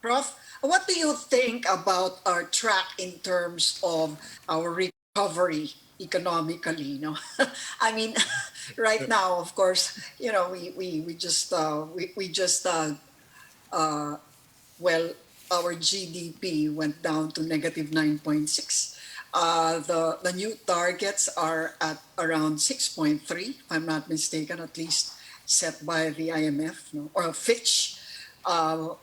Prof, what do you think about our track in terms of our recovery economically? I mean, right now, of course, we just uh, well, our GDP went down to negative 9.6. The new targets are at around 6.3, if I'm not mistaken, at least set by the IMF, or Fitch. Uh,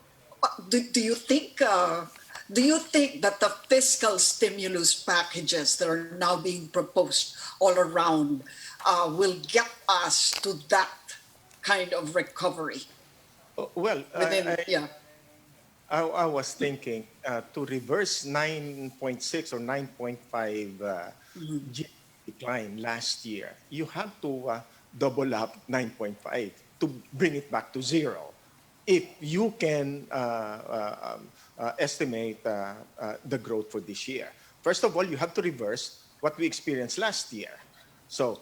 do you think that the fiscal stimulus packages that are now being proposed all around will get us to that kind of recovery Well, within, yeah. I was thinking to reverse 9.6 or 9.5 GDP decline last year, you have to double up 9.5 to bring it back to zero. If you can estimate the growth for this year. First of all, you have to reverse what we experienced last year. So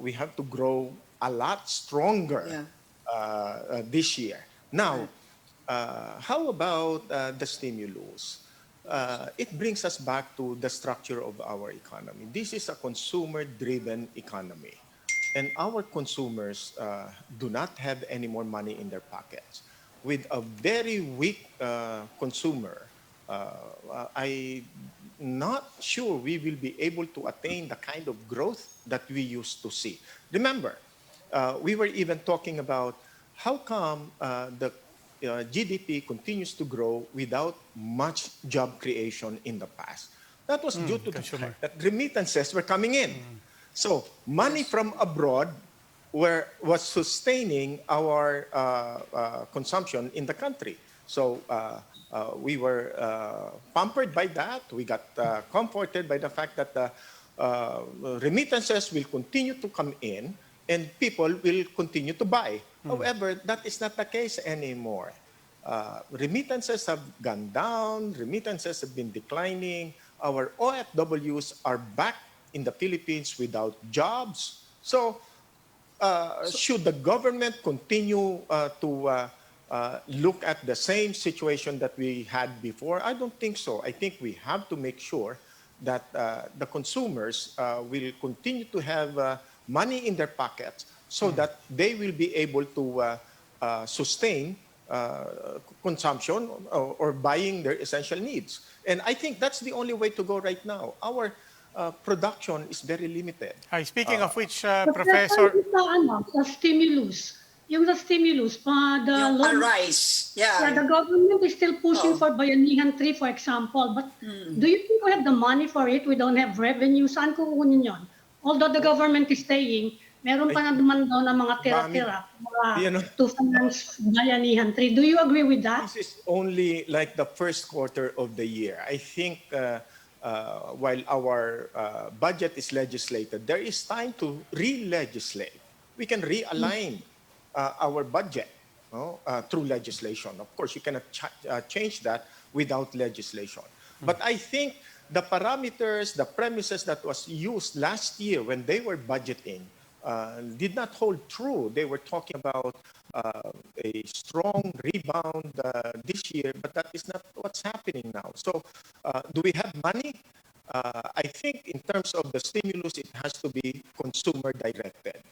we have to grow a lot stronger Yeah. this year. Now, Right. how about the stimulus? It brings us back to the structure of our economy. This is a consumer-driven economy. And our consumers do not have any more money in their pockets. With a very weak consumer, I'm not sure we will be able to attain the kind of growth that we used to see. Remember, we were even talking about how come the GDP continues to grow without much job creation in the past. That was due to the Consumer. fact that remittances were coming in. So money Yes. from abroad was sustaining our consumption in the country. So we were pampered by that. We got comforted by the fact that remittances will continue to come in and people will continue to buy. However, that is not the case anymore. Remittances have gone down, remittances have been declining. Our OFWs are back in the Philippines without jobs. So should the government continue to look at the same situation that we had before? I don't think so. I think we have to make sure that the consumers will continue to have money in their pockets so that they will be able to sustain consumption or buying their essential needs. And I think that's the only way to go right now. Our production is very limited. Speaking of which, But referring Professor, sa sa stimulus, yung sa stimulus, the Yung loan, arise. yeah, Yeah. the government is still pushing Oh. for Bayanihan 3, for example. But do you think we have the money for it? We don't have revenue. Saan kukunin yon? Although the government is saying, meron pa na duman daw ng mga Dami, tira-tira mga you know, to finance Bayanihan 3. Do you agree with that? this is only like the first quarter of the year. I think while our budget is legislated, there is time to re-legislate. We can realign our budget, through legislation. Of course, you cannot change that without legislation. But I think the parameters, the premises that was used last year when they were budgeting did not hold true. They were talking about a strong rebound this year, but that is not what's happening now. So, do we have money? I think in terms of the stimulus, it has to be consumer directed.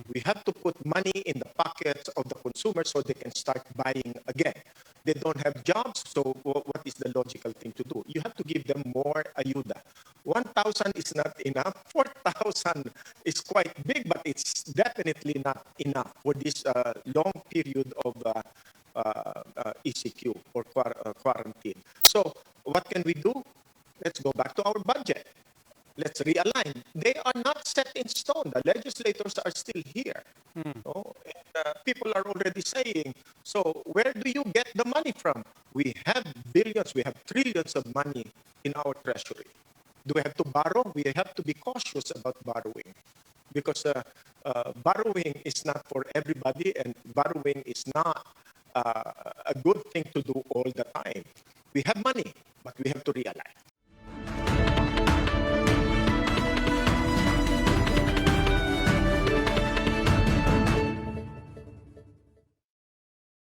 We have to put money in the pockets of the consumer so they can start buying again. They don't have jobs, so what is the logical thing to do? You have to give them more ayuda. 1,000 is not enough. 4,000 is quite big, but it's definitely not enough for this long period of ECQ or quarantine. So what can we do? Let's go back to our budget. Let's realign. They are not set in stone. The legislators are still here. No? And, people are already saying, so where do you get the money from? We have billions, we have trillions of money in our treasury. Do we have to borrow? We have to be cautious about borrowing because borrowing is not for everybody and borrowing is not a good thing to do all the time. We have money, but we have to realize.